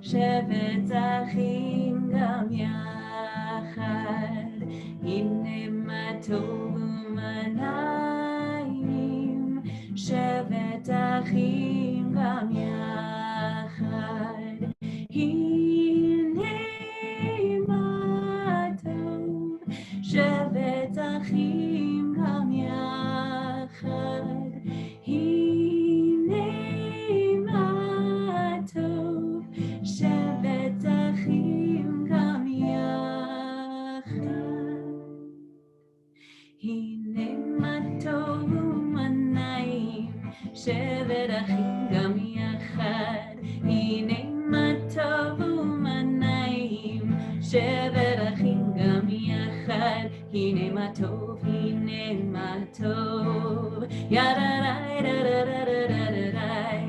שבת אחים גם יחד, הנה מה טוב ומה נעים, שבת אחים גם יחד, הנה מה טוב, שבת אחים גם יחד, הנה מה טוב, שבת אחים גם יחד. הנה מה טוב ומה נעים, שבת אחים גם יחד. הנה מה טוב ומה נעים, שבת אחים גם יחד. הנה מה טוב, הנה מה טוב, ידעי דדדדדדדדי.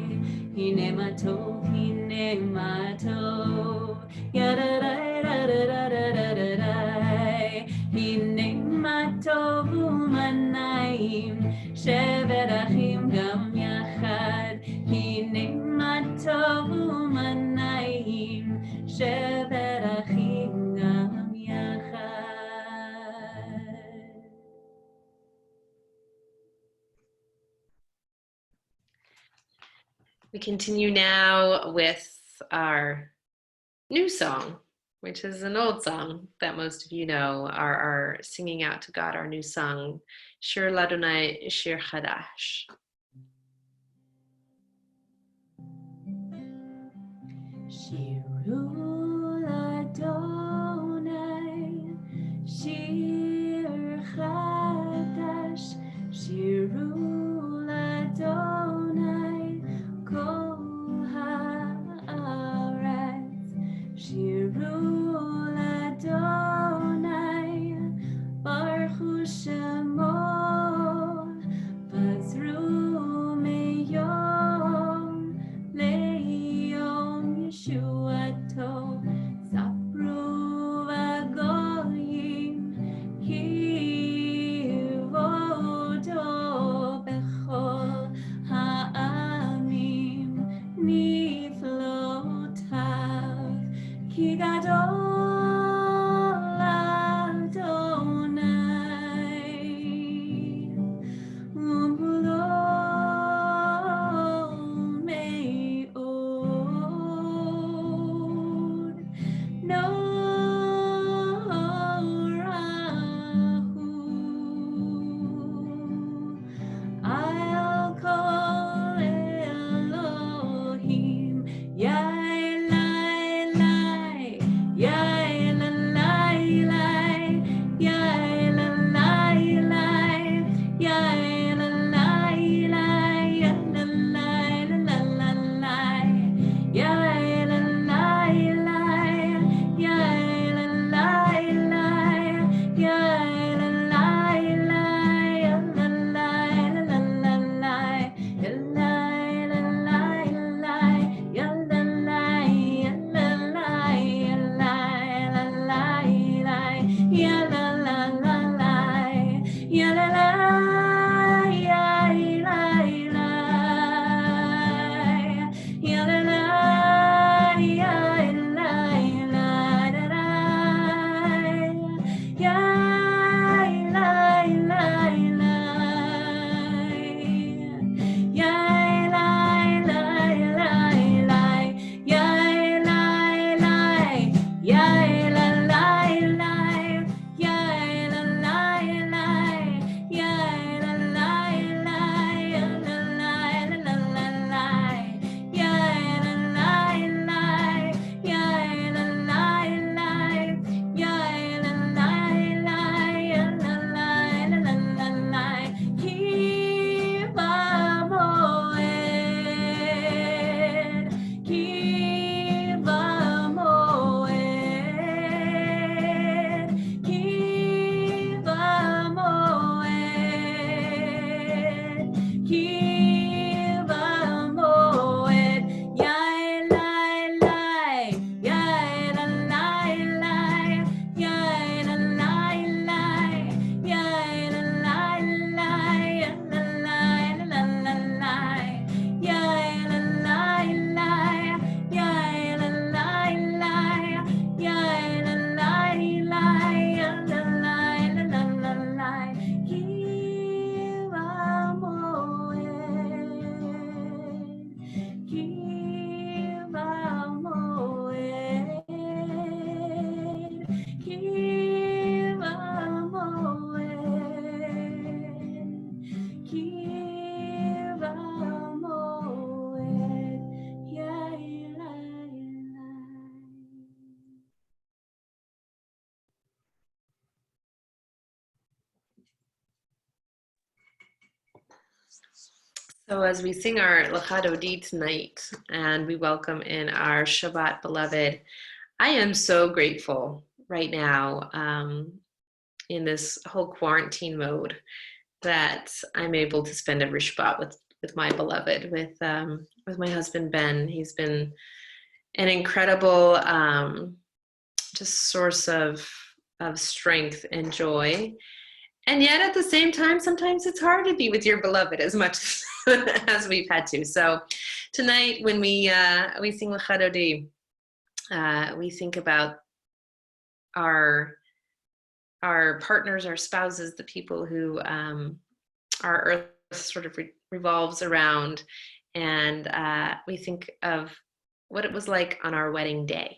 הנה מה טוב, הנה מה טוב, ידעי דדדדדדדי. הנה מה טוב ומה נעים, שבת אחים גם יחד. הנה מה טוב ומה נעים, שבת אחים גם יחד. We continue now with our new song, which is an old song that most of you know, our singing out to God, our new song, Shir Ladonai Shir Chadash. Shiru Ladonai Shir Chadash, Shiru Ladonai Kol haaretz, Shiru Ladonai Baruchu Shemo, Vazru meyom leyom Yeshuato, So as we sing our Lecha Dodi tonight and we welcome in our Shabbat beloved, I am so grateful right now in this whole quarantine mode that I'm able to spend every Shabbat with my beloved, with my husband Ben. He's been an incredible just source of strength and joy. And yet at the same time, sometimes it's hard to be with your beloved as much as we've had to. So tonight when we sing Lecha Dodi, we think about our partners, our spouses, the people who our earth sort of revolves around. And we think of what it was like on our wedding day.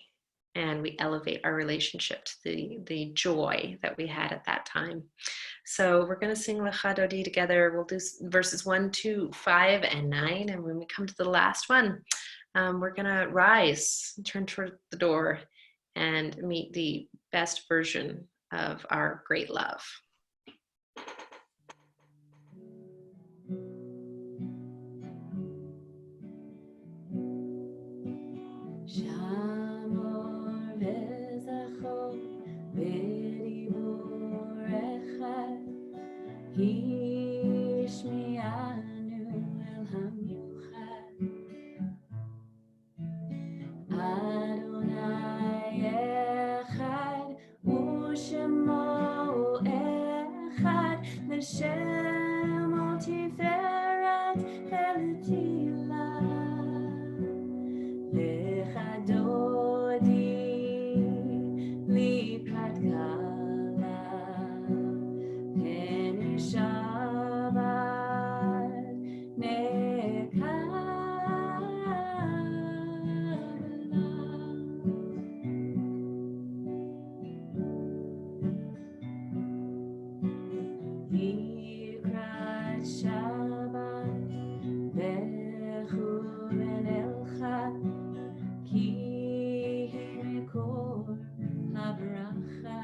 And we elevate our relationship to the joy that we had at that time. So we're going to sing Lecha Dodi together. We'll do verses 1, 2, 5, and 9. And when we come to the last one, we're going to rise, turn toward the door, and meet the best version of our great love. Shamor v'zachor b'dibur echad Hishmi'anu el hamiuchad Adonai echad u'shemo echad l'shemo tiferet ve'lethilah Lecha Dodi likrat kala Peni Shabbat nekala Likrat Shabbat Bechu v'nelcha Ki mikor habracha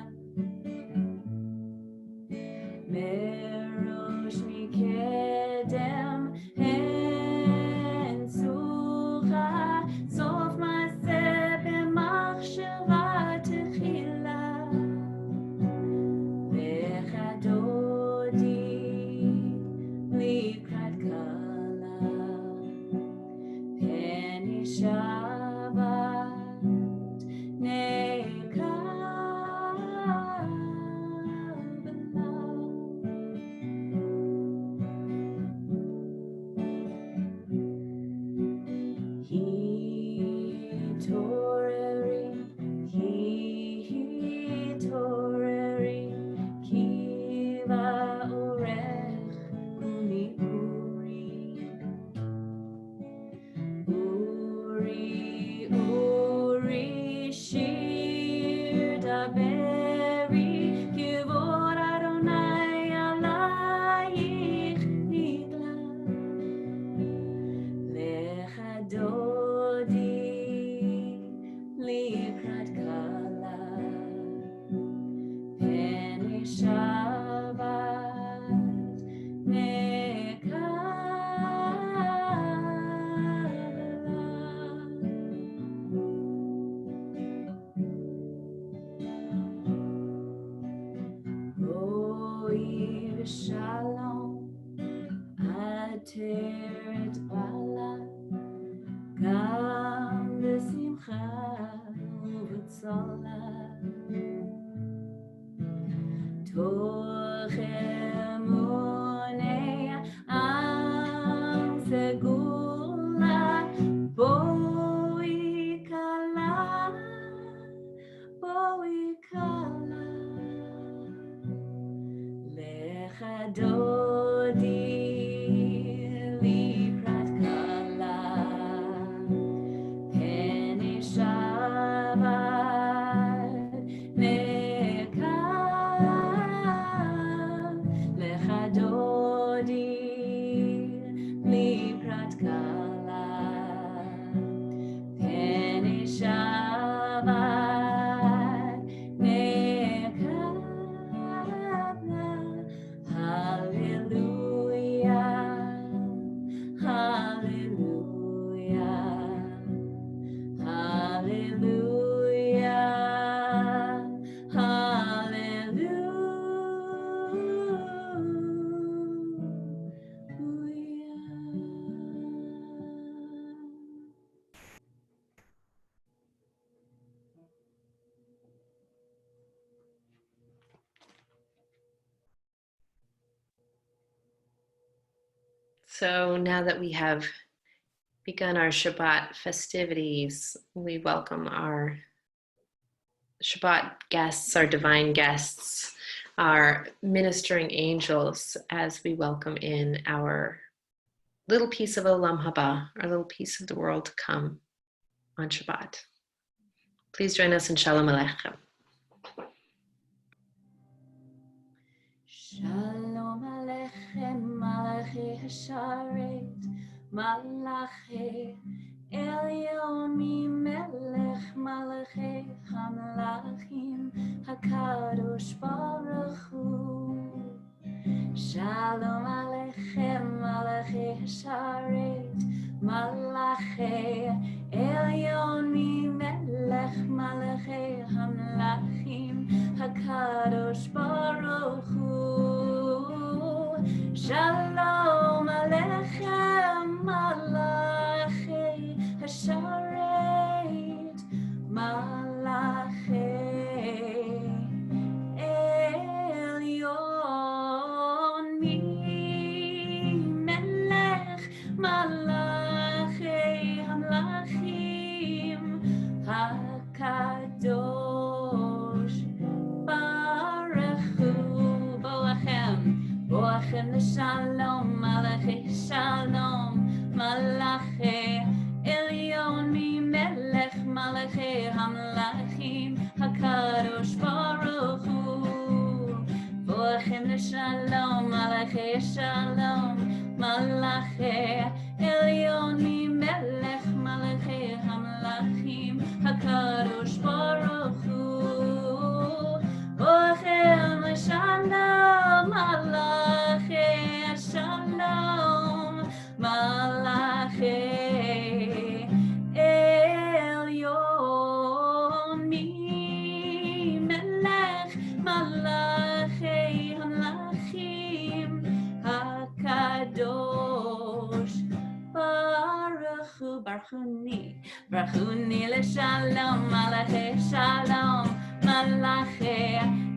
Merosh mikedem hen sucha Sof ma'aseh b'machshava techila Lecha Dodi likrat kala Peni Shabbat Toreri Kiva Orech Uni Uri Shir Daberi Kivod Adonai Alayich Nigla Lecha Dodi Likrat Kala Peni Shabbat Oiv Shalom Ateret Bala Gam B'simcha U'b'tzola Toch emunei Am Segula Boi Kala Lecha Dodi likrat kala Peni Shabbat nekal Lecha Dodi likrat kala Peni Shabbat nekal Hallelujah So now that we have begun our Shabbat festivities, we welcome our Shabbat guests, our divine guests, our ministering angels, as we welcome in our little piece of Olam Haba, our little piece of the world to come on Shabbat. Please join us in Shalom Aleichem. Shalom Aleichem, Malachi Hasharet, Malachi Elyon Melech, Malachi Hamlachim, Hakadosh Baruch Hu. Shalom Aleichem, Malachi Hasharet, Malachi Elyon Melech, Malachi Hamlachim, Hakadosh Baruch Hu. Shalom Aleichem, Malachi Hasharet, Malachi Elyon Melech, Malachi Hamlachim, Hakadosh Baruch Hu. Boachem Shalom, Malachi Shalom, Malachi Elyon Melech, Malachi Hamlachim, Hakadosh Baruch Hu. Boachem Shalom, Malachi Shalom, Malachi Elyon Melech, Malachi Hamlachim, Hakadosh Baruch Hu. Boachem Shalom, Malachi Shalom, Malachi Elyon Melech, Malachi Hamlachim, Hakadosh Baruch Hu. Barchuni LeShalom, Malachi Shalom, Malachi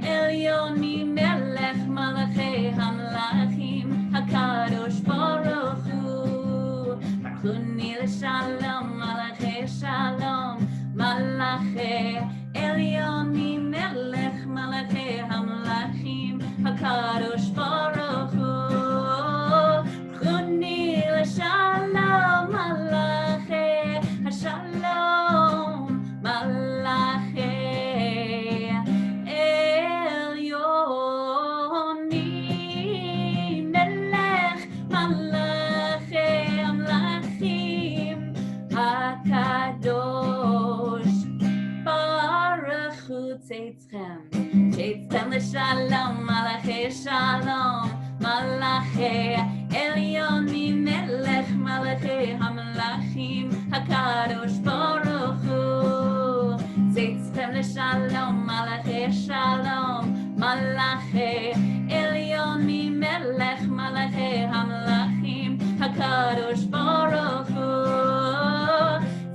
Elyon Melech, Malachi Hamlachim, Hakadosh Baruch Hu. Barchuni LeShalom, Malachi Shalom, Malachi Elyon Melech, Malachi Hamlachim, Hakadosh Baruch Hu. Barchuni LeShalom, Malachi Shalom, Malachi Elyon Melech, Malachi Hamlachim, Hakadosh Baruch Hu. Tzeitzchem LeShalom, Malachi Shalom, Malachi Elyon Melech, Malachi Hamlachim, Hakadosh Baruch Hu. Tzeitzchem LeShalom, Malachi Shalom, Malachi Elyon Melech, Malachi Hamlachim, Hakadosh Baruch Hu.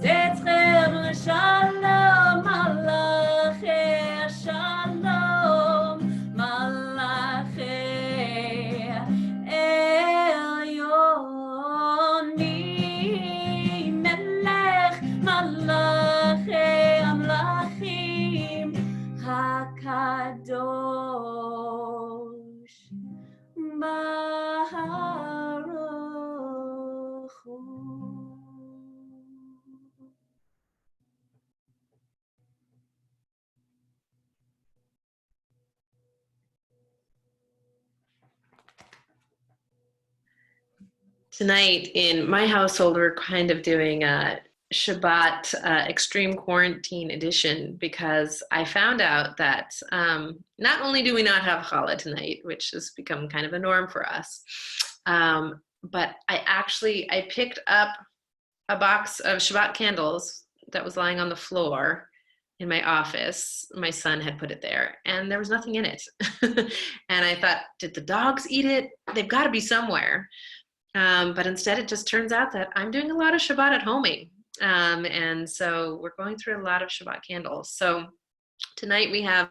Tzeitzchem LeShalom, Malachi Shalom, Malachi Elyon Melech, Malachi Hamlachim, Hakadosh Baruch Hu. Tonight in my household, we're kind of doing a Shabbat extreme quarantine edition because I found out that not only do we not have challah tonight, which has become kind of a norm for us, but I picked up a box of Shabbat candles that was lying on the floor in my office. My son had put it there and there was nothing in it. And I thought, did the dogs eat it? They've got to be somewhere. But instead, it just turns out that I'm doing a lot of Shabbat at homing. And so we're going through a lot of Shabbat candles. So tonight we have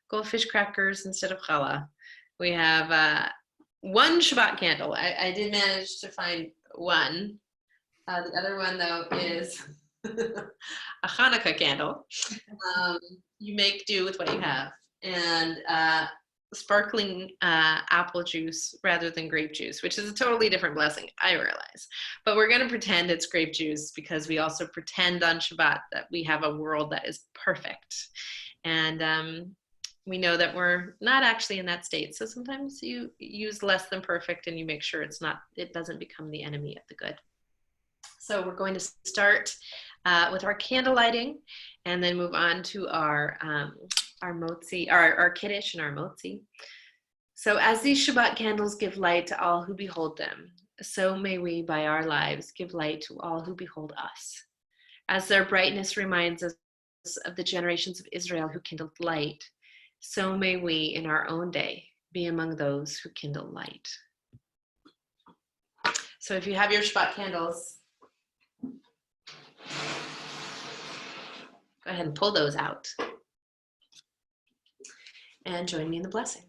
goldfish crackers instead of challah. We have one Shabbat candle. I did manage to find one. The other one, though, is a Hanukkah candle. You make do with what you have. And sparkling apple juice rather than grape juice, which is a totally different blessing, I realize. But we're going to pretend it's grape juice because we also pretend on Shabbat that we have a world that is perfect. And we know that we're not actually in that state. So sometimes you use less than perfect and you make sure it doesn't become the enemy of the good. So we're going to start with our candle lighting and then move on to our motzi, our kiddush and our motzi. So as these Shabbat candles give light to all who behold them, so may we by our lives give light to all who behold us. As their brightness reminds us of the generations of Israel who kindled light, so may we in our own day be among those who kindle light. So if you have your Shabbat candles, go ahead and pull those out and join me in the blessing.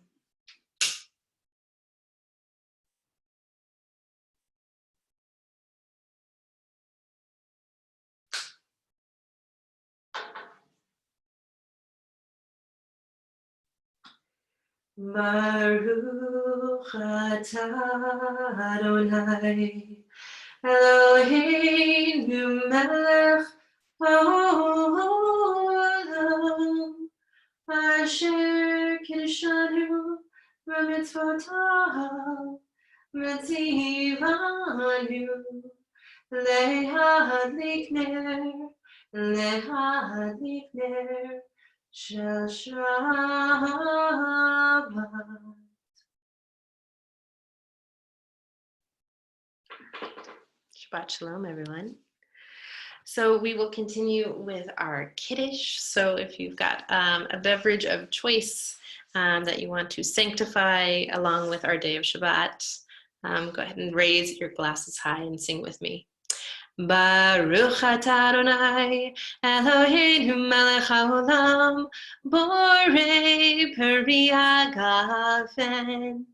Baruch atah Adonai Eloheinu melech haolam asher kiddushanu b'mitzvotav v'tzivanu lehadlik ner shel Shabbat. Shabbat Shalom, everyone. So we will continue with our kiddush. So if you've got a beverage of choice that you want to sanctify along with our day of Shabbat, go ahead and raise your glasses high and sing with me. Baruch atah Adonai Eloheinu melech haolam borei peri hagafen.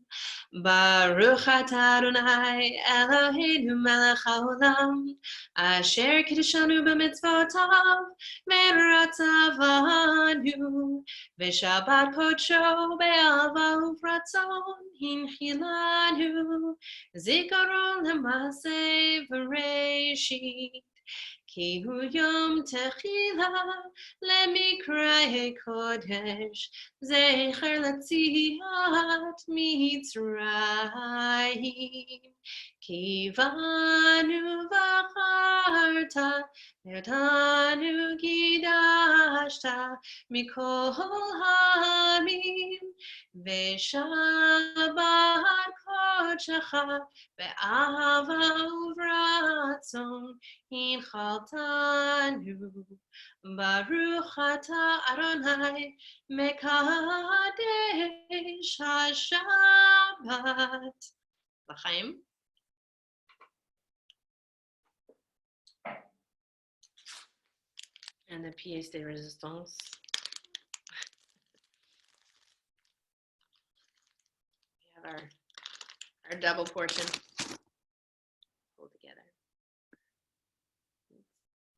Baruch atah Adonai Eloheinu melech haolam asher kiddushanu b'mitzvotav v'ratzavanu v'shabbat kodsho be'ava uvratzon hinchilanu zikaron l'maseh v'reishit ki hu yom techila lemikra kodesh zecher l'tziat mitzrayim ki vanu v'acharta v'tanu kidashta mikol hamim v'shabbat kodshecha be'ava uvratzon hinchaltanu Baruch atah Adonai mekadesh haShabbat. L'chaim. And the pièce de résistance. We have our double portion. Pull together.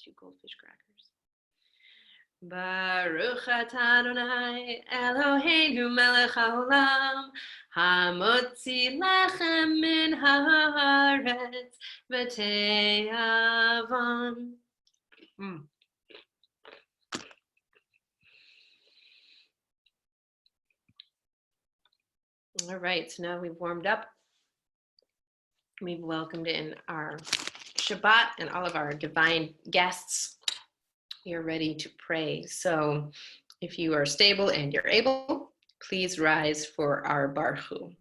2 goldfish crackers. Baruch atah Adonai Eloheinu melech haolam hamotzi lechem min haaretz v'te'avam. All right, so now we've warmed up. We've welcomed in our Shabbat and all of our divine guests. You're ready to pray. So if you are stable and you're able, please rise for our Barchu.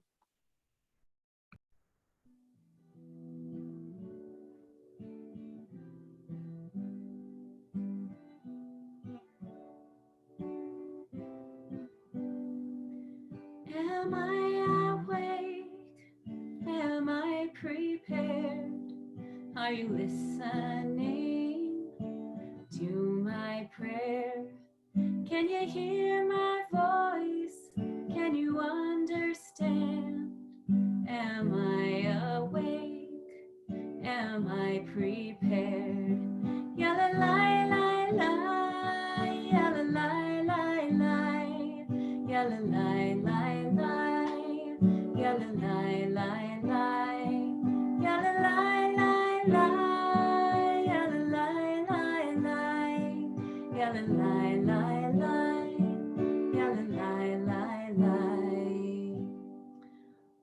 Am I awake? Am I prepared? Are you listening to my prayer? Can you hear my voice? Can you understand?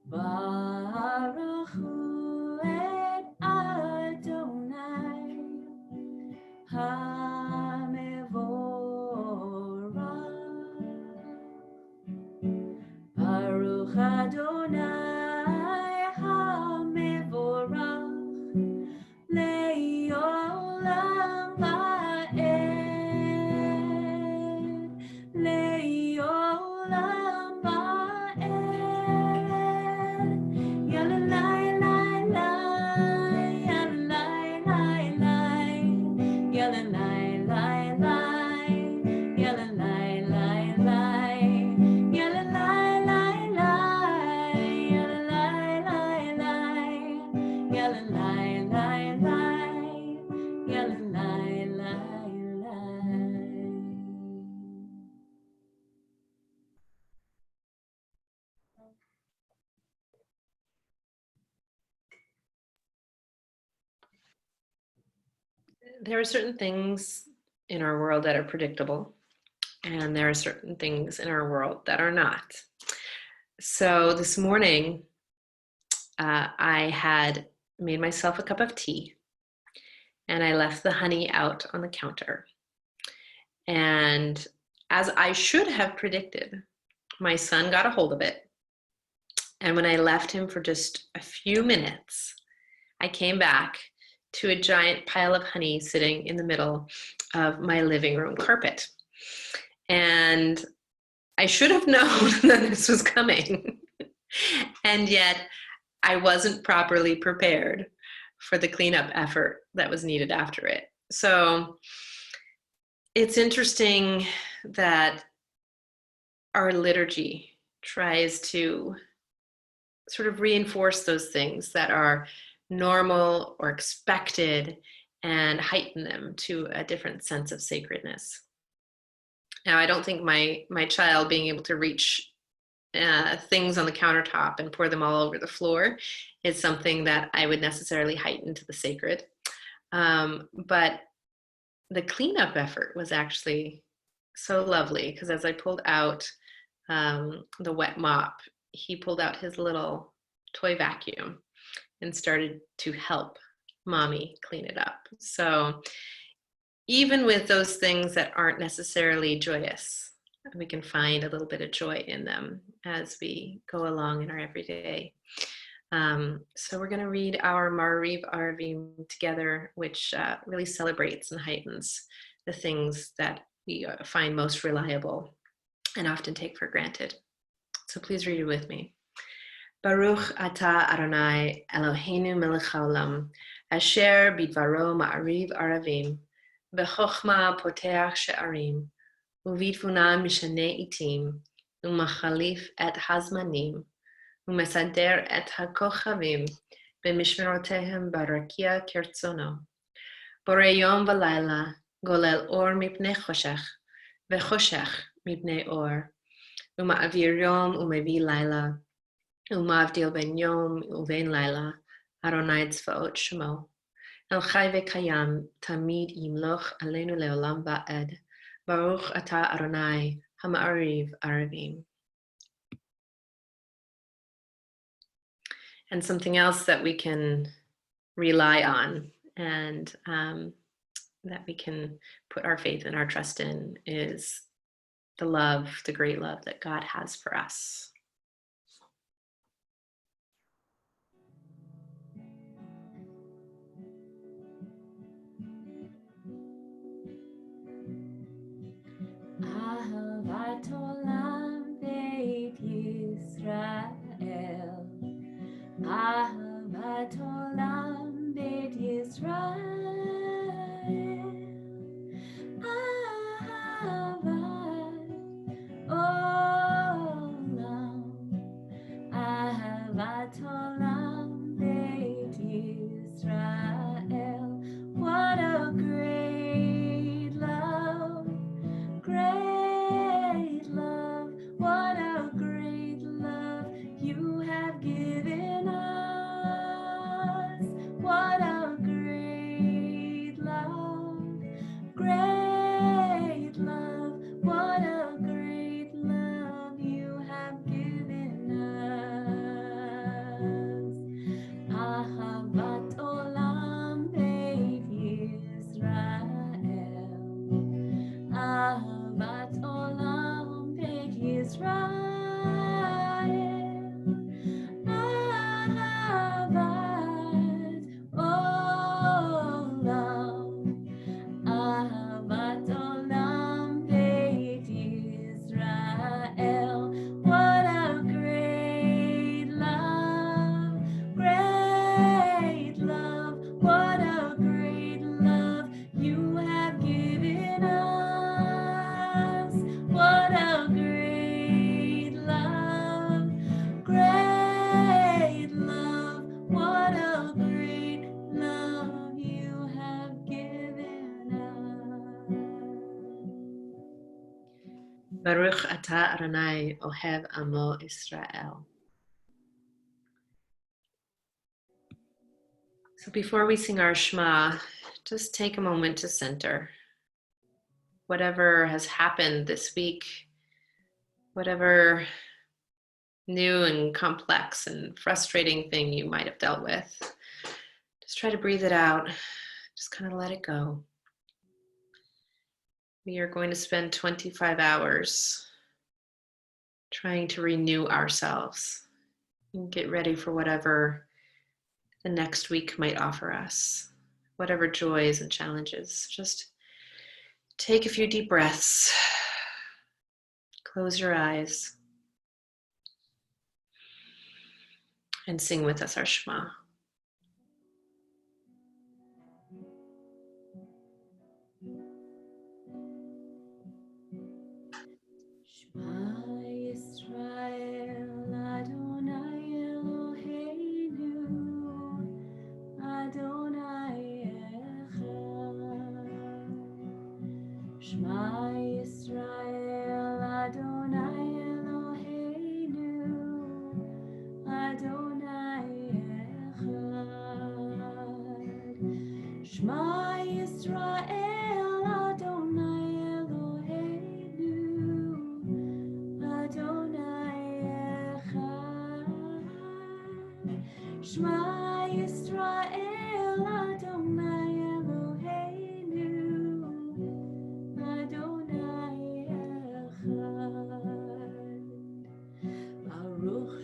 Baruch hu et Adonai HaMevorach. Baruch Adonai HaMevorach Le'olam va'ed, Le'olam va'ed. Yalalai, lai, lai, yalalai, lai, lai, yalalai, lai, lai, yalalai, lai, lai, yalalai, lai, lai, yalalai, lai, lai, yalalai, lai, lai, yalalai, lai, lai. There are certain things in our world that are predictable, and there are certain things in our world that are not. So this morning, I had made myself a cup of tea, and I left the honey out on the counter. And as I should have predicted, my son got a hold of it. And when I left him for just a few minutes, I came back to a giant pile of honey sitting in the middle of my living room carpet. And I should have known that this was coming. And yet I wasn't properly prepared for the cleanup effort that was needed after it. So it's interesting that our liturgy tries to sort of reinforce those things that are normal or expected and heighten them to a different sense of sacredness. Now, I don't think my child being able to reach things on the countertop and pour them all over the floor is something that I would necessarily heighten to the sacred. But the cleanup effort was actually so lovely, because as I pulled out the wet mop, he pulled out his little toy vacuum and started to help mommy clean it up. So even with those things that aren't necessarily joyous, we can find a little bit of joy in them as we go along in our everyday. So we're going to read our Ma'ariv Aravim together, which really celebrates and heightens the things that we find most reliable and often take for granted. So please read it with me. Baruch atah Adonai Eloheinu melech haolam, asher bidvaro ma'ariv aravim, b'chochma poteach she'arim, u'vitvuna mishaneh itim, u'machalif et hazmanim, u'mesader et hakochavim, b'mishmerotehem barakia kertzono. Borei yom v'layla, golel or mipnei choshech, v'choshech mipnei or, u'ma'avir yom u'mevi layla, Umavdil ben yom uven laila, Adonai tzvaot shemo. El chai v'kayam, tamid yimloch aleinu leolam va'ed. Baruch atah Adonai, hama'ariv aravim. And something else that we can rely on and that we can put our faith and our trust in is the love, the great love that God has for us. Ahavat olam beit Yisrael, Ahavat olam beit Yisrael, Ahavat olam Baruch atah Adonai ohev amo Israel. So before we sing our Shema, just take a moment to center. Whatever has happened this week, whatever new and complex and frustrating thing you might have dealt with, just try to breathe it out. Just kind of let it go. We are going to spend 25 hours trying to renew ourselves and get ready for whatever the next week might offer us, whatever joys and challenges. Just take a few deep breaths. Close your eyes and sing with us our Shema. Shema Yisrael Adonai Eloheinu Adonai Echad. Shema Yisrael Adonai Eloheinu Adonai Echad. Shema Yisrael Adonai Eloheinu Adonai Echad. Shema Yisrael Adonai Eloheinu Adonai Echad. Baruch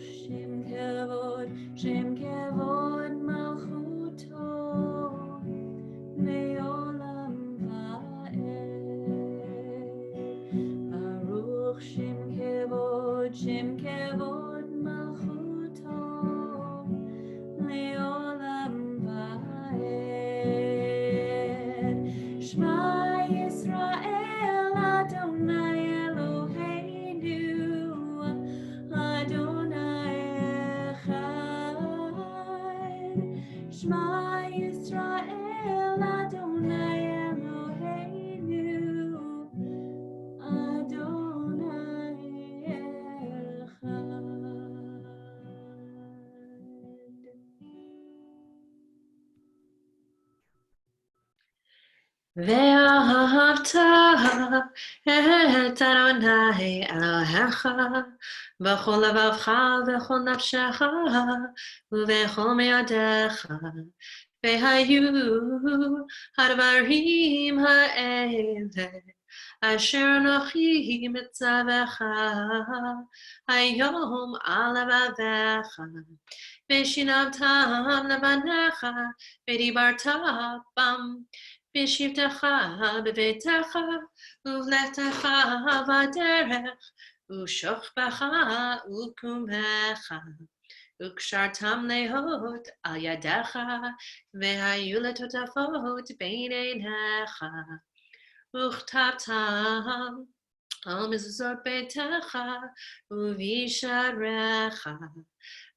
Shem Kevod Malchuto Le'olam Va'ed. Baruch Shem Kevod Malchuto Le'olam Va'ed. Shema Yisrael Adonai Eloheinu Adonai Echad. Shema Yisrael Adonai Eloheinu Adonai Echad. ואהבת את אדוני אלוהיך בכל לבבך ובכל נפשך ובכל מאודיך והיו הדברים האלה אשר אנוכי מצווך היום על לבביך ושיננתם לבניך ודיברת בם בשבתך בביתך ובלכתך בדרך ושוכבך וקומך וקשרתם להות על ידך והיו לטוטפות בין עיניך וכתבתם על מזוזות ביתך ובשעריך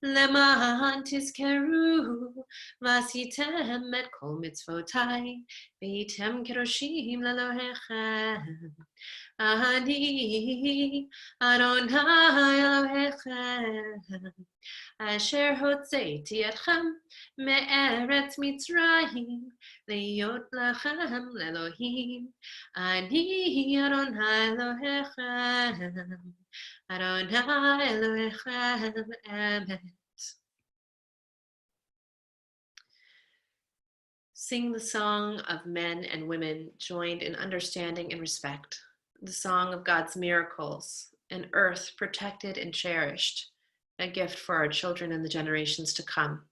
למען תזכרו ועשיתם את כל מצוותיי והייתם קדושים לאלוהיכם. אני אדוני אלוהיכם אשר הוצאתי אתכם מארץ מצרים להיות לכם לאלוהים. אני אדוני אלוהיכם Adonai Elohechem Emet. Sing the song of men and women joined in understanding and respect, the song of God's miracles, an earth protected and cherished, a gift for our children and the generations to come,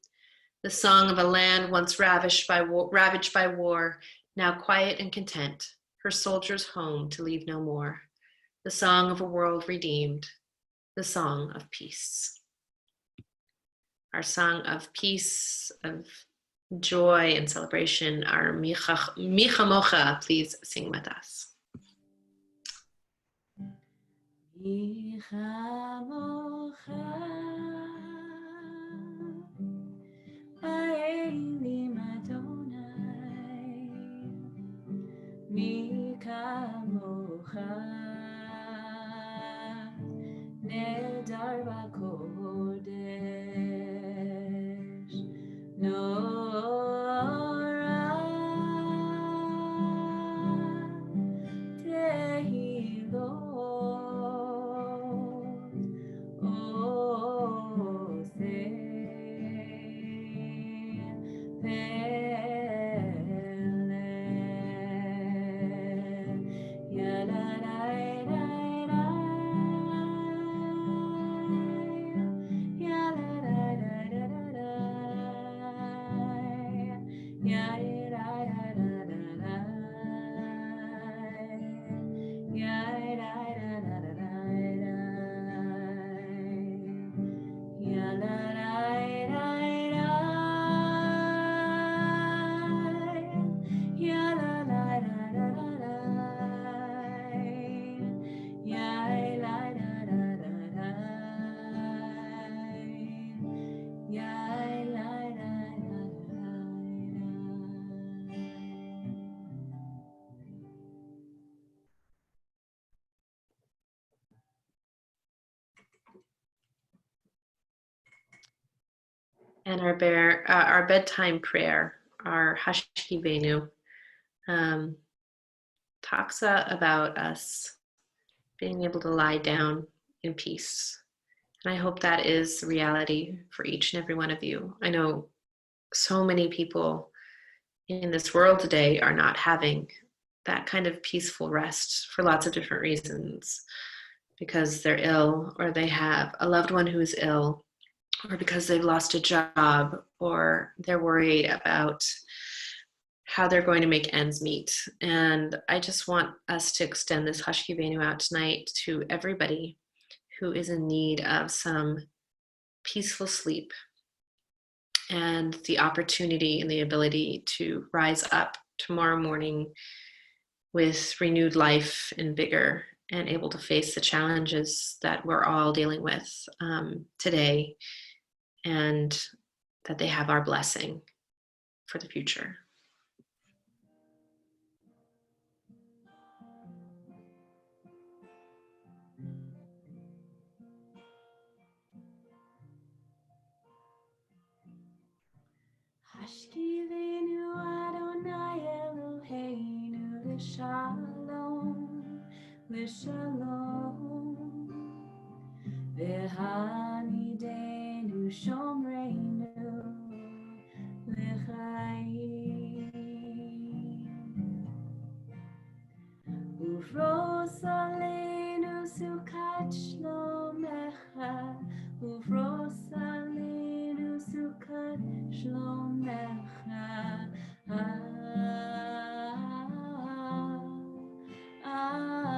the song of a land once ravaged by war, now quiet and content, her soldiers home to leave no more, the song of a world redeemed, the song of peace. Our song of peace, of joy and celebration, our Micha Mocha, please sing with us. Micha Mocha Ba'elim Adonai Micha Mocha bakodesh Nora tehilot And our bedtime prayer, our Hashkivenu, talks about us being able to lie down in peace. And I hope that is reality for each and every one of you. I know so many people in this world today are not having that kind of peaceful rest for lots of different reasons, because they're ill, or they have a loved one who is ill, or because they've lost a job, or they're worried about how they're going to make ends meet. And I just want us to extend this Hashkivenu out tonight to everybody who is in need of some peaceful sleep and the opportunity and the ability to rise up tomorrow morning with renewed life and vigor and able to face the challenges that we're all dealing with today, and that they have our blessing for the future. Hashkivenu Adonai Eloheinu l'shalom V'hanidenu shomreinu l'chaim Ufros aleinu sukat shlomecha Ufros aleinu sukat shlomecha Amen.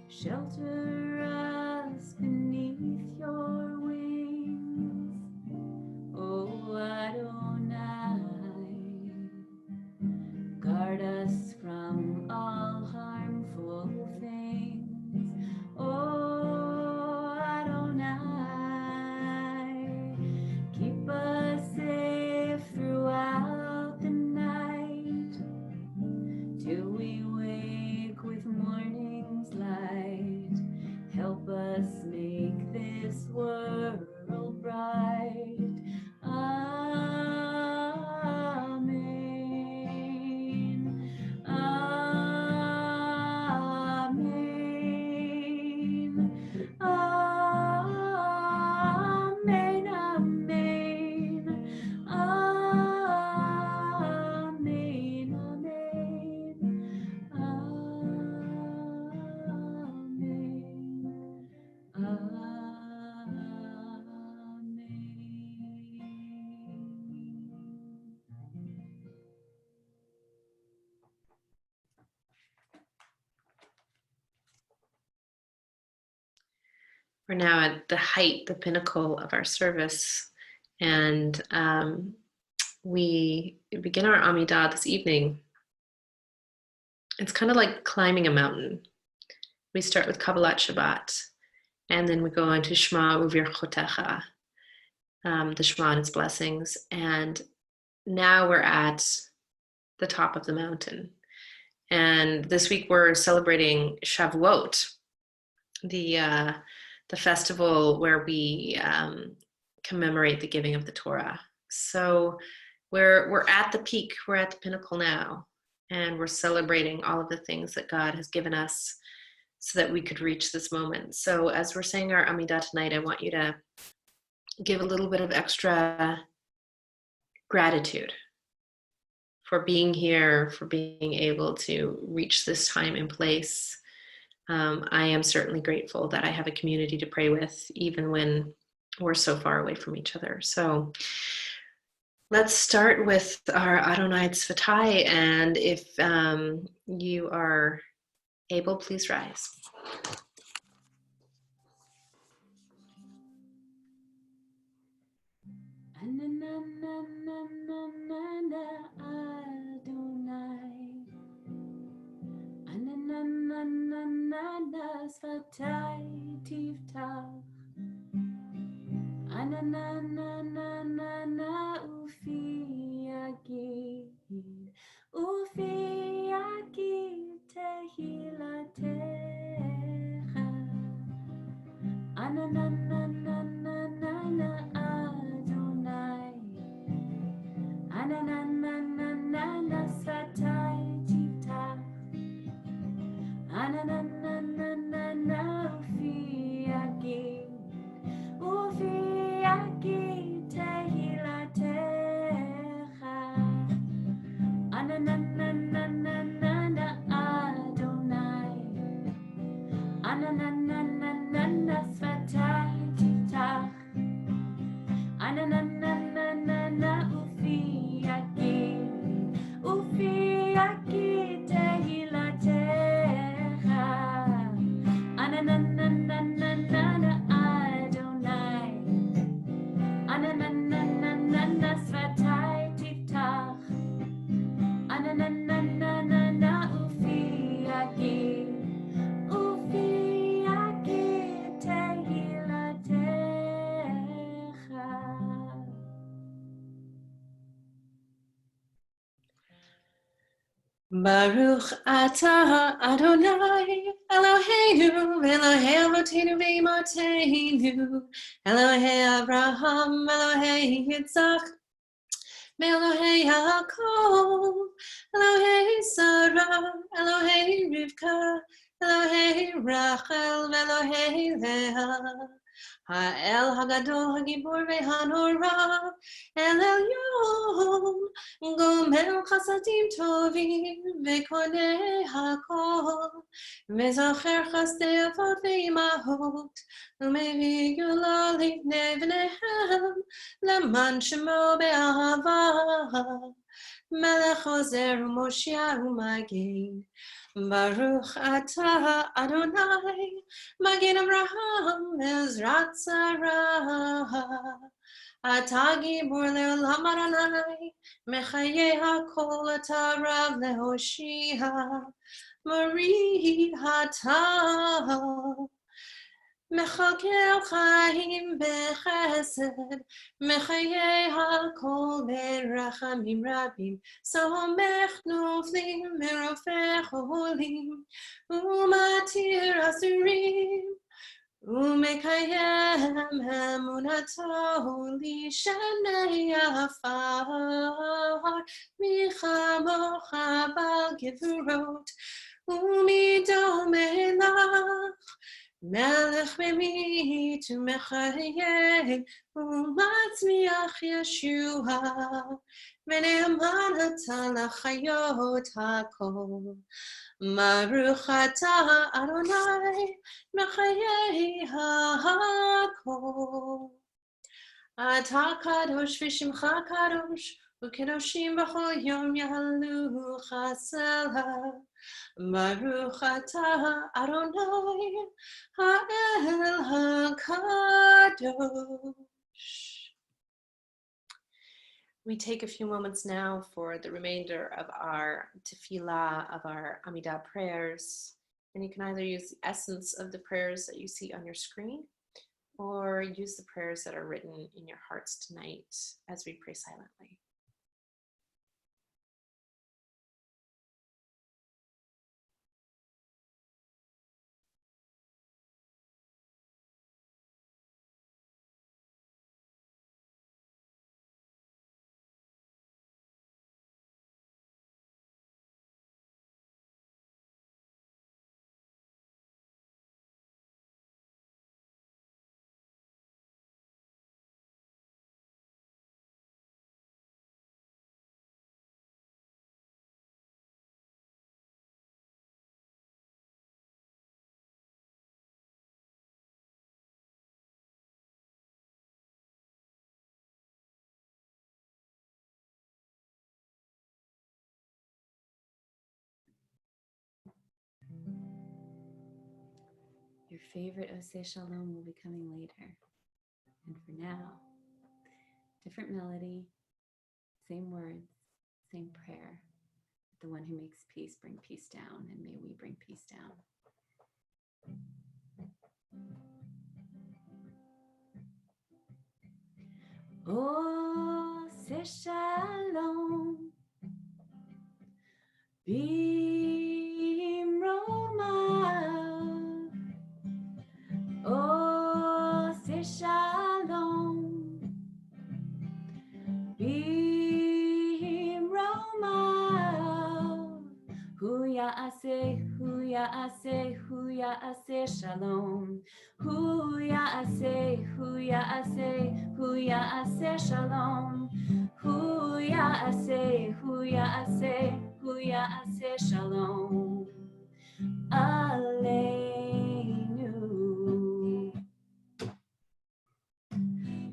Shelter us beneath your wings, O Adonai. Guard us from all harmful things, O Adonai. Keep us safe throughout the night, till we wake with morning's light. Help us make this world bright. Amen. Amen. Amen. Amen. Amen. We're now at the height, the pinnacle of our service, and we begin our Amidah this evening. It's kind of like climbing a mountain. We start with Kabbalat Shabbat, and then we go into Shema Uvirchotecha, the Shema and its blessings. And now we're at the top of the mountain. And this week we're celebrating Shavuot, the festival where we commemorate the giving of the Torah. So we're at the peak, we're at the pinnacle now, and we're celebrating all of the things that God has given us so that we could reach this moment. So as we're saying our Amidah tonight, I want you to give a little bit of extra gratitude for being here, for being able to reach this time and place. I am certainly grateful that I have a community to pray with, even when we're so far away from each other. So let's start with our Adonai Tzvatai, and if you are able, please rise. Sfatai tiftach, ananananana ufi yagid tehilatecha, ananananana Adonai, ananananana sfatai tiftach, ananananana ufi yagid tehilatecha, ananananana Adonai, ananananana sfatai tiftach, ananananana ufi yagid tehilatecha, ananananana Adonai, ananananana sfatai tiftach, ananananana ufi yagid tehilatecha. Baruch atah Adonai Eloheinu Elohei Avotenu v'Imateinu Elohei Abraham Elohei Yitzchak Elohei Yaakov Elohei Sarah Elohei Rivka Elohei Rachel Elohei Leah Ha'el Hagadol Hagibor ve'Hanora El Elyon Gomel Chasadim Tovim ve'Konei Hakol Ve'Zocher Chasdei Avot ve'Imahot U'Mevi Gula Livnei V'neihem Leman Shemo Be'ahava Melech Ozer U'Moshiach U'Magen Baruch atah Adonai Magen Abraham Ezrat Sarah Atah Gibor Le'olam Adonai Mechayeh HaKol Atah Rav Lehoshia Mori Atah Mechakel Chaim Bechesed Mechayeh HaKol Berachamim Rabim Somech Noflim Merofech Olim Umatir Asurim Umekayem Emunato Lishanei Afar Michamocha Bal Gevurot Umidom Elach Melech Memit Umechayem Umatzmiach Yeshua V'ne'eman Ata L'chayot HaKol Baruch atah Adonai Mechayeh HaKol Atah Kadosh v'Shimcha Kadosh U'Kedoshim b'chol yom Yahalu Chasela Baruch atah Adonai Ha'el HaKadosh. We take a few moments now for the remainder of our tefillah, of our Amidah prayers. And you can either use the essence of the prayers that you see on your screen, or use the prayers that are written in your hearts tonight as we pray silently. Your favorite Oseh Shalom will be coming later. And for now, different melody, same words, same prayer. The one who makes peace, bring peace down, and may we bring peace down. Oseh Shalom, Bimromav. Oseh Shalom, Bimromav. Hu Ya'aseh, Hu Ya'aseh, Hu Ya'aseh Shalom. Hu Ya'aseh, Hu Ya'aseh, Hu Ya'aseh Shalom. Hu Ya'aseh, Hu Ya'aseh, Hu Ya'aseh Shalom. Aleinu.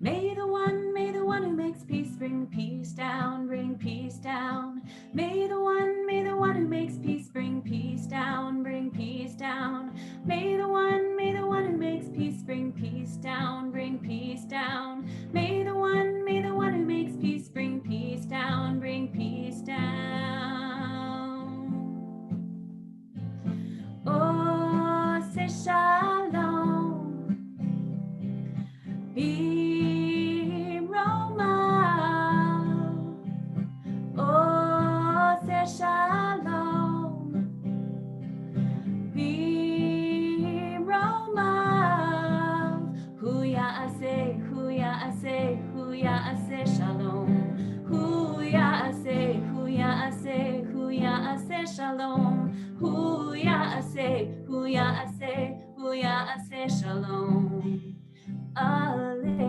May the one who makes peace bring peace down, bring peace down. May the one who makes peace bring peace down, bring peace down. May the one who makes peace bring peace down, bring peace down. May the one who makes peace bring peace down, bring peace down. Oseh Shalom, Bimromav. Oseh Shalom, Bimromav. Hu Ya'aseh, Hu Ya'aseh, Hu Ya'aseh Shalom. Hu Ya'aseh, Hu Ya'aseh, Hu Ya'aseh Shalom. Hu Ya'aseh, Hu Ya'aseh, Hu Ya'aseh Shalom. Aleinu.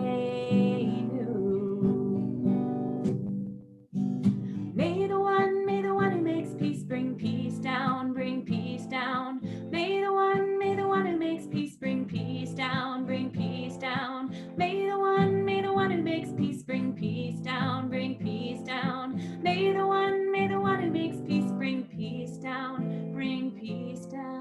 May the one who makes peace bring peace down, bring peace down. May the one who makes peace bring peace down, bring peace down. May the one who makes peace bring peace down, bring peace down. May the one who makes peace bring peace down, bring peace down.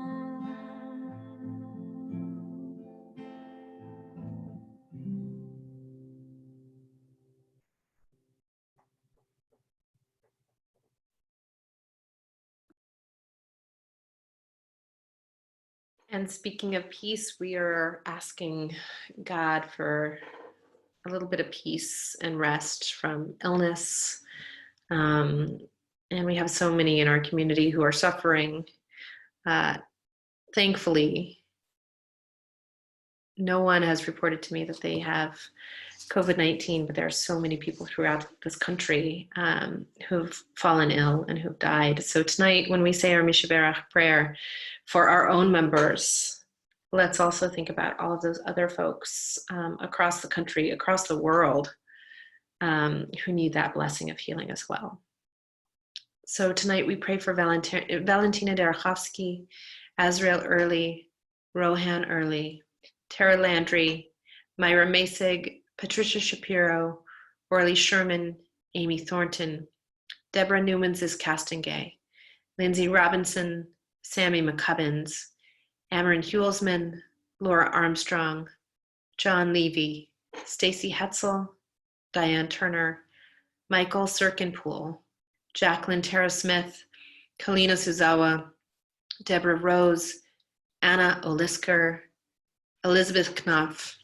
And speaking of peace, we are asking God for a little bit of peace and rest from illness. And we have so many in our community who are suffering. Thankfully, no one has reported to me that they have COVID-19, but there are so many people throughout this country who've fallen ill and who've died. So tonight, when we say our Mishaberach prayer for our own members, let's also think about all of those other folks across the country, across the world, who need that blessing of healing as well. So tonight we pray for Valentina Darachovsky, Azrael Early, Rohan Early, Tara Landry, Myra Masig, Patricia Shapiro, Orly Sherman, Amy Thornton, Deborah Newmans is Castingay, Lindsay Robinson, Sammy McCubbins, Amarin Hulsman, Laura Armstrong, John Levy, Stacy Hetzel, Diane Turner, Michael Sirkinpool, Jacqueline Tara Smith, Kalina Suzawa, Deborah Rose, Anna Olisker, Elizabeth Knopf,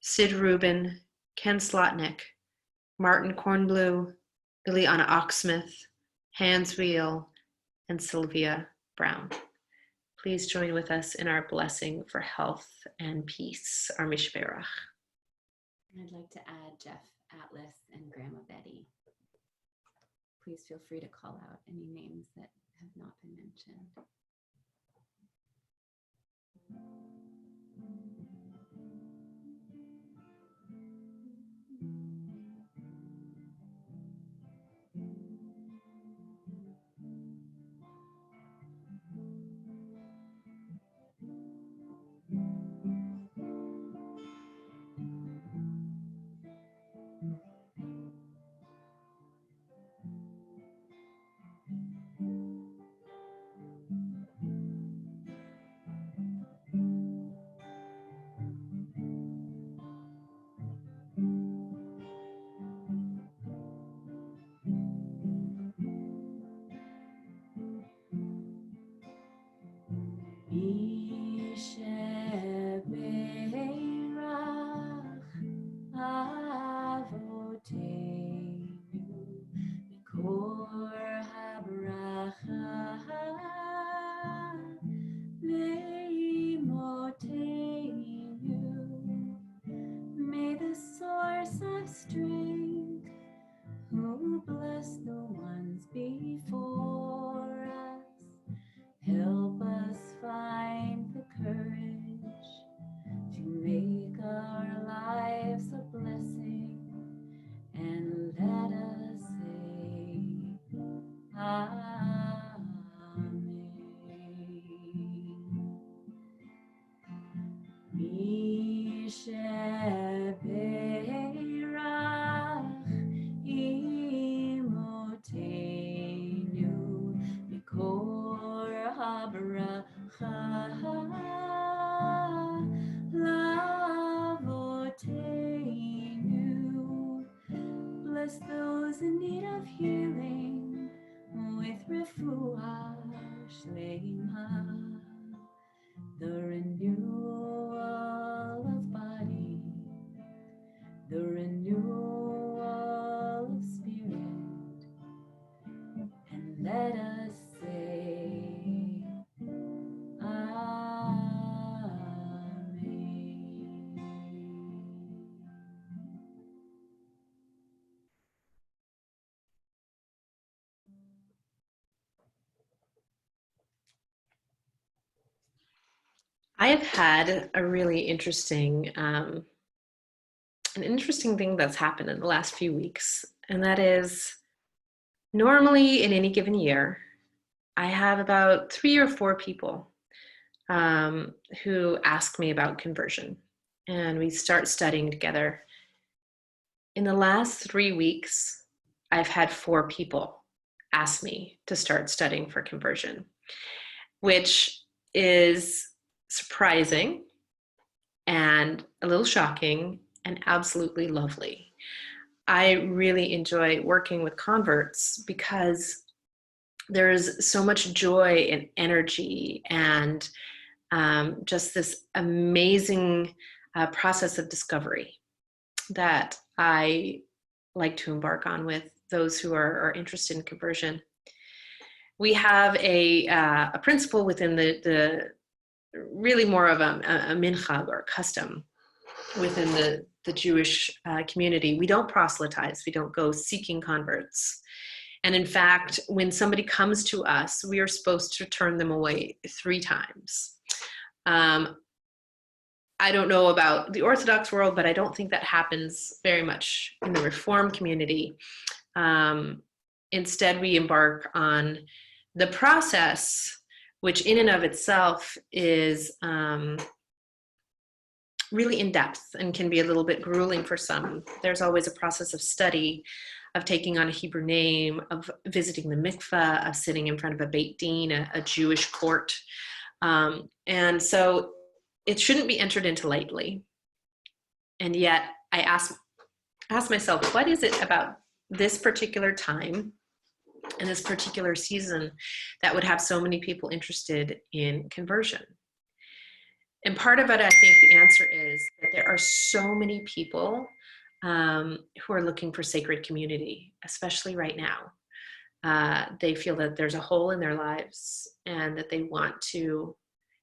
Sid Rubin, Ken Slotnick, Martin Kornblue, Liliana Oxsmith, Hans Wheel, and Sylvia Brown. Please join with us in our blessing for health and peace, our Mishberach. I'd like to add Jeff Atlas and Grandma Betty. Please feel free to call out any names that have not been mentioned. habracha ve'imotenu. May the source of strength, who bless the ones before us, help us find the courage to make our lives a blessing, and let us say Amen. Misheberach imotenu mikor habracha lavotenu. Bless those in need of healing with refuah shlema, the renewal of body, the renewal of spirit, and let us say Amen. I have had a really interesting, an interesting thing that's happened in the last few weeks, and that is normally in any given year, I have about 3 or 4 people who ask me about conversion, and we start studying together. In the last 3 weeks, I've had 4 people ask me to start studying for conversion, which is surprising and a little shocking and absolutely lovely. I really enjoy working with converts because there is so much joy and energy and just this amazing process of discovery that I like to embark on with those who are interested in conversion. We have a principle within the really more of a minchag or a custom within the Jewish community. We don't proselytize. We don't go seeking converts. And in fact, when somebody comes to us, we are supposed to turn them away 3 times. I don't know about the Orthodox world, but I don't think that happens very much in the Reform community. Instead, we embark on the process, which in and of itself is really in depth and can be a little bit grueling for some. There's always a process of study, of taking on a Hebrew name, of visiting the mikveh, of sitting in front of a Beit Din, a Jewish court. And so it shouldn't be entered into lightly. And yet I ask myself, what is it about this particular time and this particular season that would have so many people interested in conversion? And part of it, I think the answer is that there are so many people who are looking for sacred community, especially right now. They feel that there's a hole in their lives and that they want to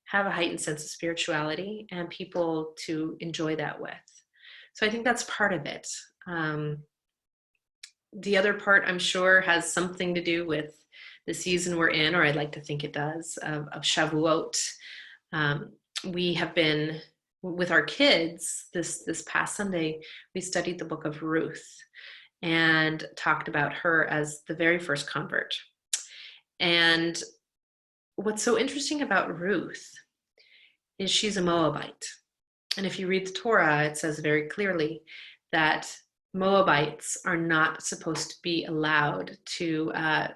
have a heightened sense of spirituality and people to enjoy that with. So I think that's part of it. The other part, I'm sure, has something to do with the season we're in, or I'd like to think it does, of Shavuot. We have been, with our kids, this past Sunday, we studied the book of Ruth and talked about her as the very first convert. And what's so interesting about Ruth is she's a Moabite. And if you read the Torah, it says very clearly that Moabites are not supposed to be allowed to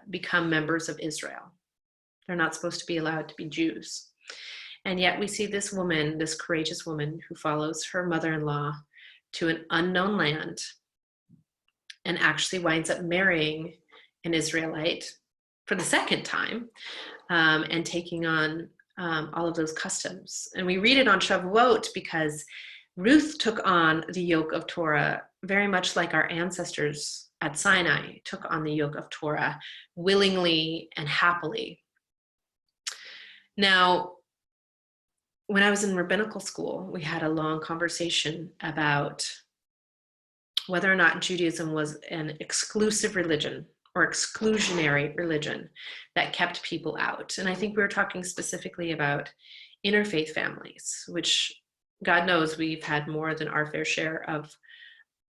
become members of Israel. They're not supposed to be allowed to be Jews. And yet we see this woman, this courageous woman, who follows her mother-in-law to an unknown land and actually winds up marrying an Israelite for the second time and taking on all of those customs. And we read it on Shavuot because Ruth took on the yoke of Torah very much like our ancestors at Sinai took on the yoke of Torah willingly and happily. Now, when I was in rabbinical school, we had a long conversation about whether or not Judaism was an exclusive religion or exclusionary religion that kept people out. And I think we were talking specifically about interfaith families, which God knows we've had more than our fair share of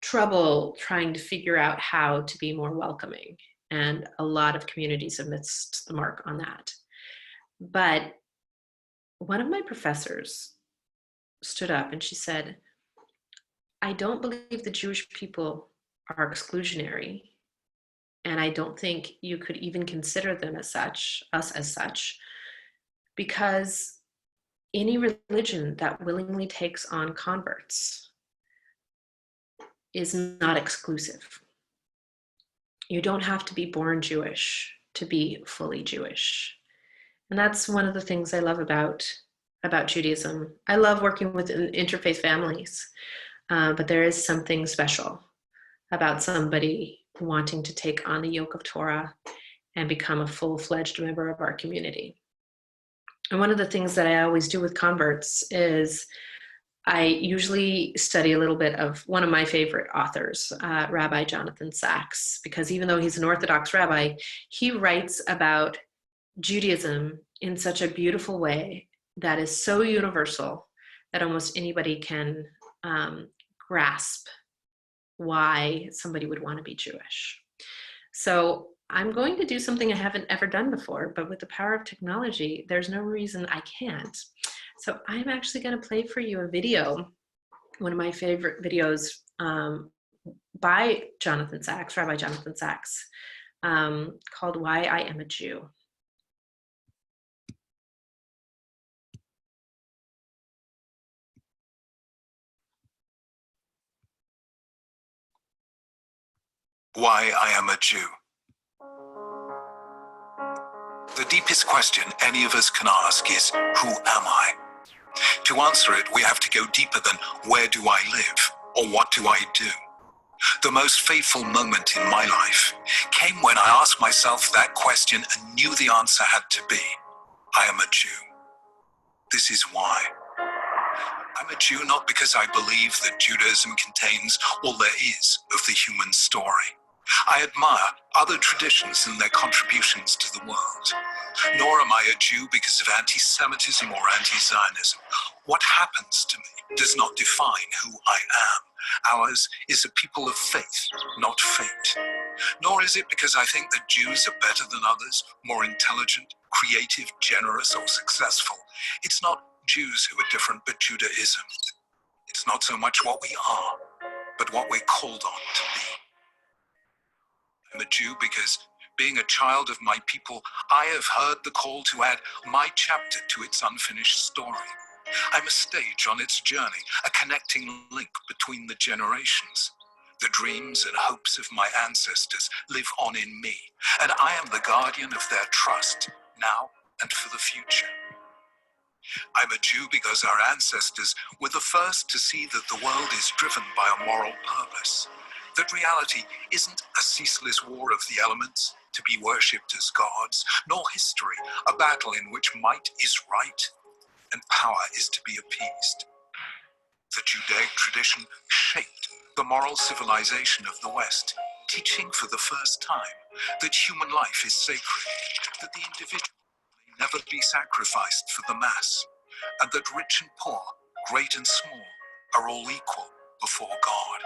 trouble trying to figure out how to be more welcoming. And a lot of communities have missed the mark on that. But one of my professors stood up and she said, I don't believe the Jewish people are exclusionary. And I don't think you could even consider them as such, us as such, because any religion that willingly takes on converts is not exclusive. You don't have to be born Jewish to be fully Jewish. And that's one of the things I love about Judaism. I love working with interfaith families, but there is something special about somebody wanting to take on the yoke of Torah and become a full-fledged member of our community. And one of the things that I always do with converts is I usually study a little bit of one of my favorite authors, Rabbi Jonathan Sacks, because even though he's an Orthodox rabbi, he writes about Judaism in such a beautiful way that is so universal that almost anybody can grasp why somebody would want to be Jewish. So I'm going to do something I haven't ever done before, but with the power of technology, there's no reason I can't. So I'm actually going to play for you a video, one of my favorite videos by Jonathan Sacks, Rabbi Jonathan Sacks, called Why I Am a Jew. Why I am a Jew. The deepest question any of us can ask is, who am I? To answer it, we have to go deeper than where do I live or what do I do? The most fateful moment in my life came when I asked myself that question and knew the answer had to be, I am a Jew. This is why. I'm a Jew not because I believe that Judaism contains all there is of the human story. I admire other traditions and their contributions to the world. Nor am I a Jew because of anti-Semitism or anti-Zionism. What happens to me does not define who I am. Ours is a people of faith, not fate. Nor is it because I think that Jews are better than others, more intelligent, creative, generous, or successful. It's not Jews who are different, but Judaism. It's not so much what we are, but what we're called on to be. I'm a Jew because, being a child of my people, I have heard the call to add my chapter to its unfinished story. I'm a stage on its journey, a connecting link between the generations. The dreams and hopes of my ancestors live on in me, and I am the guardian of their trust, now and for the future. I'm a Jew because our ancestors were the first to see that the world is driven by a moral purpose. That reality isn't a ceaseless war of the elements to be worshipped as gods, nor history, a battle in which might is right and power is to be appeased. The Judaic tradition shaped the moral civilization of the West, teaching for the first time that human life is sacred, that the individual may never be sacrificed for the mass, and that rich and poor, great and small, are all equal before God.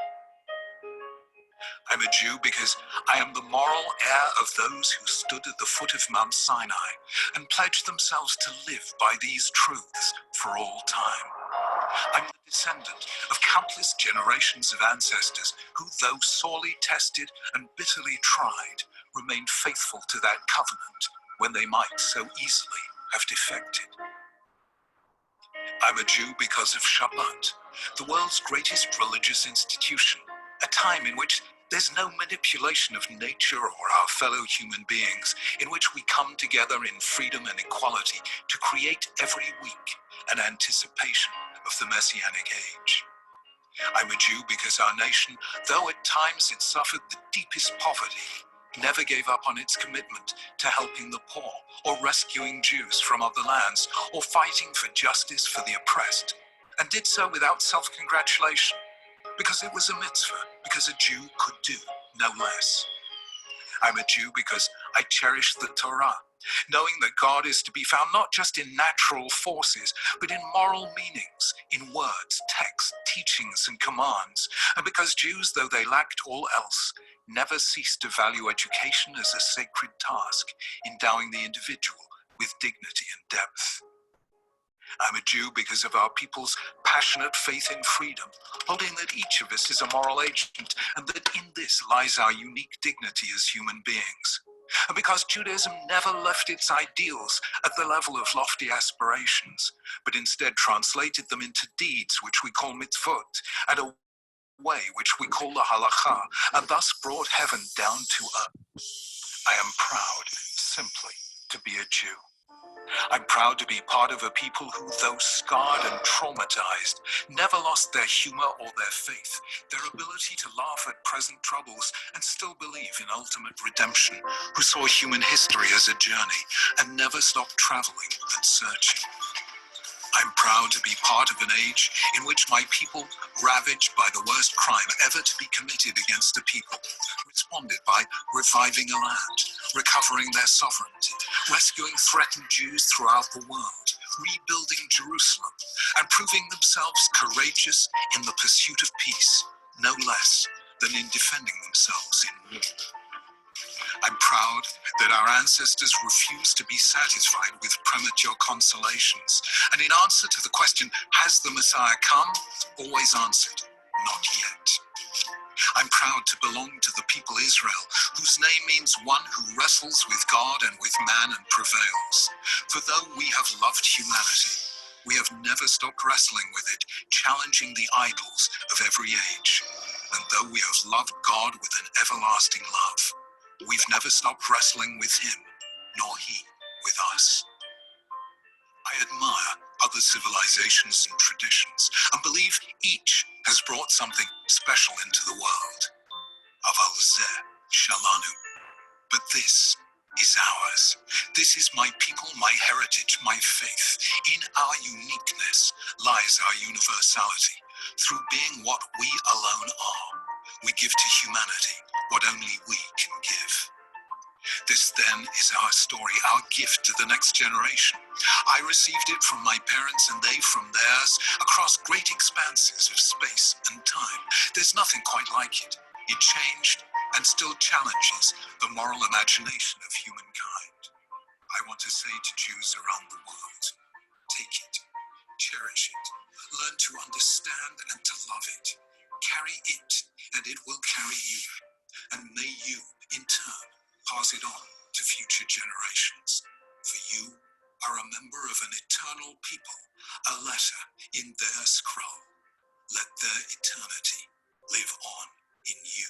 I'm a Jew because I am the moral heir of those who stood at the foot of Mount Sinai and pledged themselves to live by these truths for all time. I'm the descendant of countless generations of ancestors who, though sorely tested and bitterly tried, remained faithful to that covenant when they might so easily have defected. I'm a Jew because of Shabbat, the world's greatest religious institution, a time in which there's no manipulation of nature or our fellow human beings, in which we come together in freedom and equality to create every week an anticipation of the Messianic age. I'm a Jew because our nation, though at times it suffered the deepest poverty, never gave up on its commitment to helping the poor or rescuing Jews from other lands or fighting for justice for the oppressed, and did so without self-congratulation, because it was a mitzvah, because a Jew could do no less. I'm a Jew because I cherish the Torah, knowing that God is to be found not just in natural forces, but in moral meanings, in words, texts, teachings, and commands, and because Jews, though they lacked all else, never ceased to value education as a sacred task, endowing the individual with dignity and depth. I'm a Jew because of our people's passionate faith in freedom, holding that each of us is a moral agent and that in this lies our unique dignity as human beings. And because Judaism never left its ideals at the level of lofty aspirations, but instead translated them into deeds which we call mitzvot, and a way which we call the halakha, and thus brought heaven down to earth. I am proud, simply, to be a Jew. I'm proud to be part of a people who, though scarred and traumatized, never lost their humor or their faith, their ability to laugh at present troubles and still believe in ultimate redemption, who saw human history as a journey and never stopped traveling and searching. I'm proud to be part of an age in which my people, ravaged by the worst crime ever to be committed against a people, responded by reviving a land, recovering their sovereignty, rescuing threatened Jews throughout the world, rebuilding Jerusalem, and proving themselves courageous in the pursuit of peace, no less than in defending themselves in war. I'm proud that our ancestors refused to be satisfied with premature consolations, and in answer to the question, has the Messiah come, always answered, not yet. I'm proud to belong to the people Israel, whose name means one who wrestles with God and with man and prevails. For though we have loved humanity, we have never stopped wrestling with it, challenging the idols of every age. And though we have loved God with an everlasting love, we've never stopped wrestling with him, nor he with us. I admire other civilizations and traditions and believe each has brought something special into the world. Aval zeh shalanu. But this is ours. This is my people, my heritage, my faith. In our uniqueness lies our universality. Through being what we alone are, we give to humanity what only we can give. This then is our story, our gift to the next generation. I received it from my parents and they from theirs across great expanses of space and time. There's nothing quite like it. It changed and still challenges the moral imagination of humankind. I want to say to Jews around the world, take it, cherish it, learn to understand and to love it. Carry it and it will carry you. And may you, in turn, pass it on to future generations. For you are a member of an eternal people, a letter in their scroll. Let their eternity live on in you.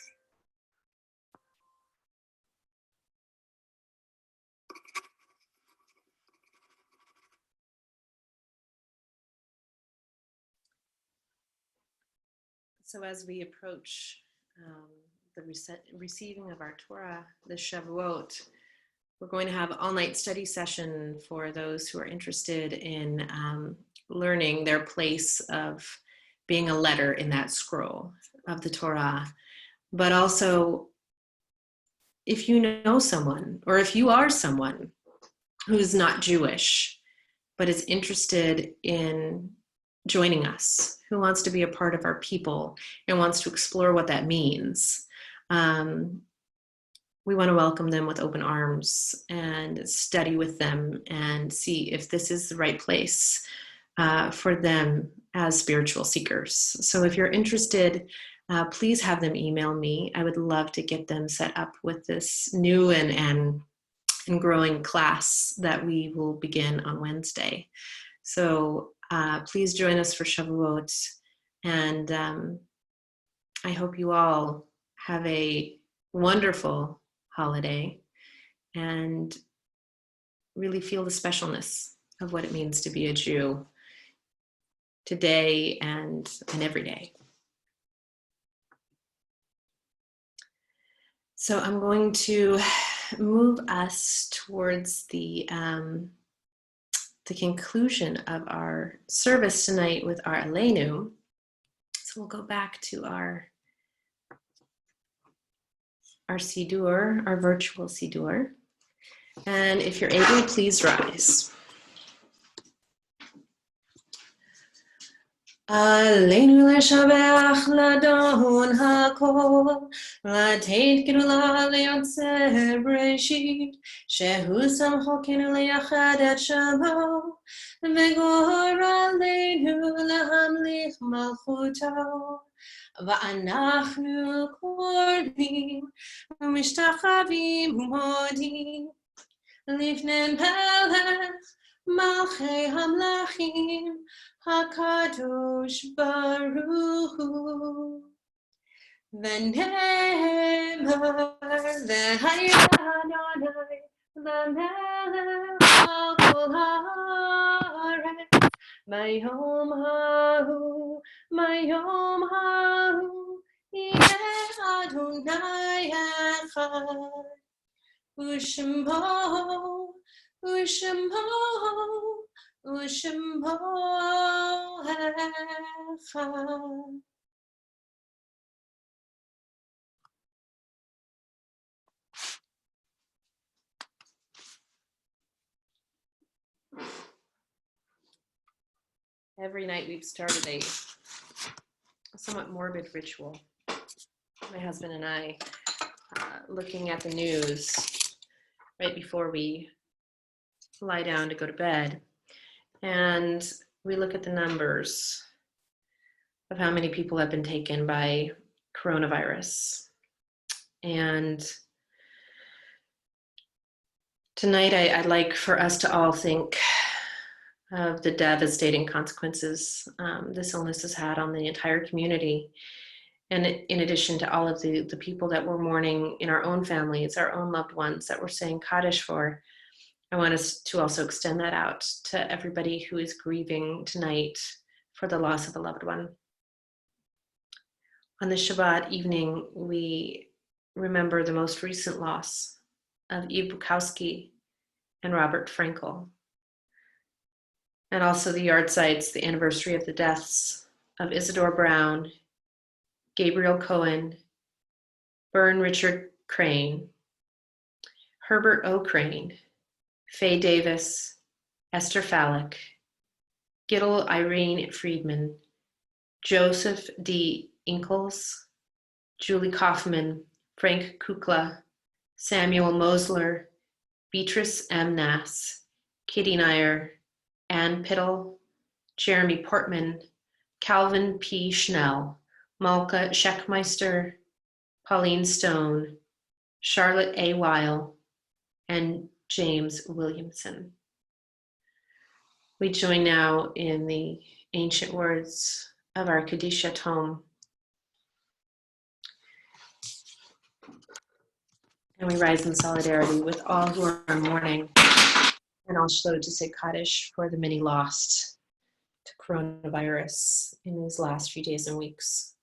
So as we approach the receiving of our Torah, the Shavuot, we're going to have an all-night study session for those who are interested in learning their place of being a letter in that scroll of the Torah. But also, if you know someone, or if you are someone who's not Jewish, but is interested in joining us, who wants to be a part of our people and wants to explore what that means, we want to welcome them with open arms and study with them and see if this is the right place for them as spiritual seekers. So if you're interested, please have them email me. I would love to get them set up with this new and growing class that we will begin on Wednesday. So please join us for Shavuot, and I hope you all have a wonderful holiday and really feel the specialness of what it means to be a Jew today and every day. So I'm going to move us towards the conclusion of our service tonight with our Aleinu. So we'll go back to our Siddur, our virtual Siddur. And if you're able, please rise. Aleinu leshabeach ladon hakol, לתת גדולה ליוצר בראשית, שהוא שמחוקנו לייחד את שמו, וגורל עלינו להמליך מלכותו. ואנחנו קוראים ומשתחווים ומודים לפני מלך מלכי המלכים הקדוש ברוך הוא. ונאמר והיה אדוני למלך על כל הארץ ביום ההוא יהיה אדוני אחד ושמו אחד. Every night we've started a somewhat morbid ritual. My husband and I looking at the news right before we lie down to go to bed. And we look at the numbers of how many people have been taken by coronavirus. And tonight I'd like for us to all think of the devastating consequences this illness has had on the entire community. And in addition to all of the people that we're mourning in our own families, our own loved ones that we're saying Kaddish for, I want us to also extend that out to everybody who is grieving tonight for the loss of a loved one. On the Shabbat evening, we remember the most recent loss of Eve Bukowski and Robert Frankel, and also the yardsites, the anniversary of the deaths of Isidore Brown, Gabriel Cohen, Byrne Richard Crane, Herbert O. Crane, Faye Davis, Esther Fallick, Gittel Irene Friedman, Joseph D. Inkles, Julie Kaufman, Frank Kukla, Samuel Mosler, Beatrice M. Nass, Kitty Nyer, Ann Pittle, Jeremy Portman, Calvin P. Schnell, Malka Scheckmeister, Pauline Stone, Charlotte A. Weil, and James Williamson. We join now in the ancient words of our Kadisha tome. And we rise in solidarity with all who are mourning, and also to say Kaddish for the many lost to coronavirus in these last few days and weeks.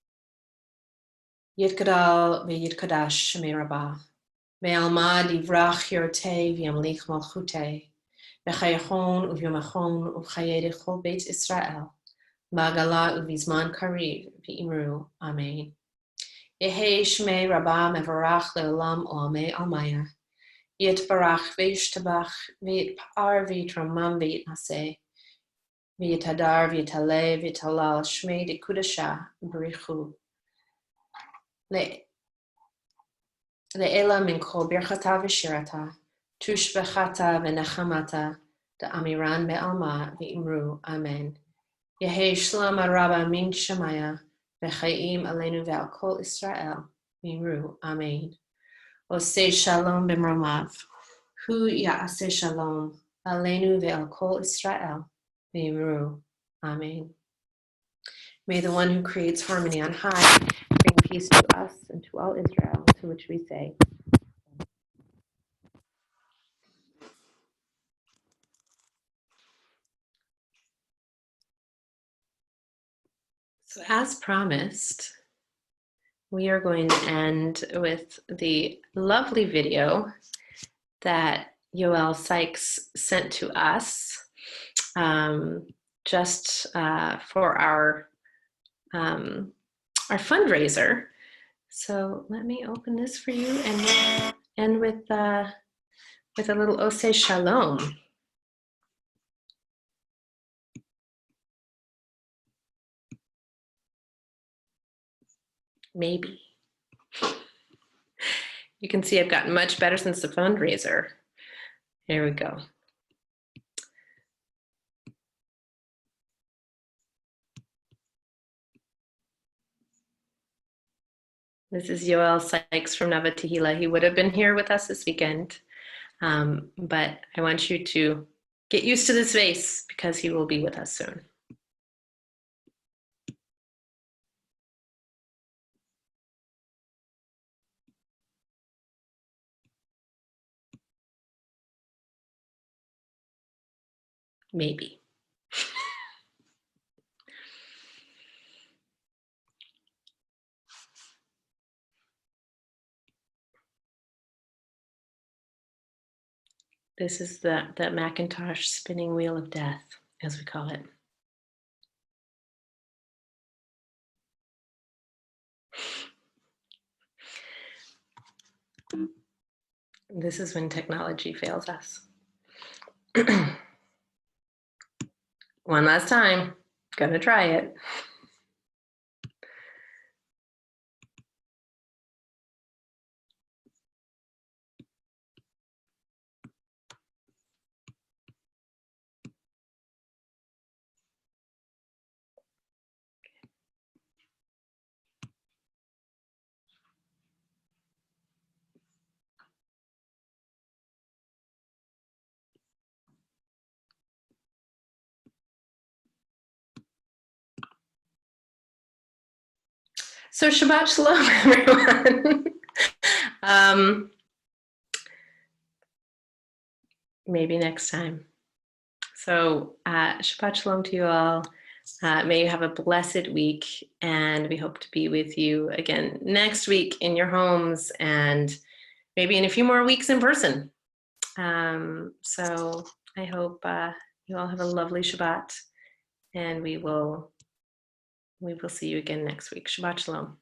Yitgadal ve'yitkadash shemei rabbah, ve'alma divrach yortei v'yamlich malchutei, ve'chayachon u'vyomachon u'chayei chol beit Israel, ma'gala u'vizman kariv v'imru, amen. Yehei shmei rabbah mevarach le'olam olamei almaya, yitbarach ve'yishtabach ve'yitpar ve'yitramam ve'yitnaseh, ve'yitadar ve'yitaleh ve'yitalal shmei dekudasha b'richu. Le'ela min kol birchata v'shirata, tushbechata v'nechamata, da'amiran be'alma v'imru, amen. Yehei shlam araba min shemaya, v'chayim aleinu ve'al kol Israel, v'imru, amen. Oseh shalom b'mromav, hu ya'aseh shalom, aleinu ve'al kol Israel, v'imru, amen. May the one who creates harmony on high bring peace to us and to all Israel, to which we say. So as promised, we are going to end with the lovely video that Yoel Sykes sent to us just for our fundraiser. So let me open this for you and end with a little Oseh Shalom. Maybe. You can see I've gotten much better since the fundraiser. Here we go. This is Yoel Sykes from Nava Tehillah. He would have been here with us this weekend, but I want you to get used to this face because he will be with us soon. Maybe. This is that Macintosh spinning wheel of death, as we call it. This is when technology fails us. One last time, gonna try it. So Shabbat Shalom, everyone. Maybe next time. So Shabbat Shalom to you all. May you have a blessed week, and we hope to be with you again next week in your homes and maybe in a few more weeks in person. So I hope you all have a lovely Shabbat, and we will see you again next week. Shabbat Shalom.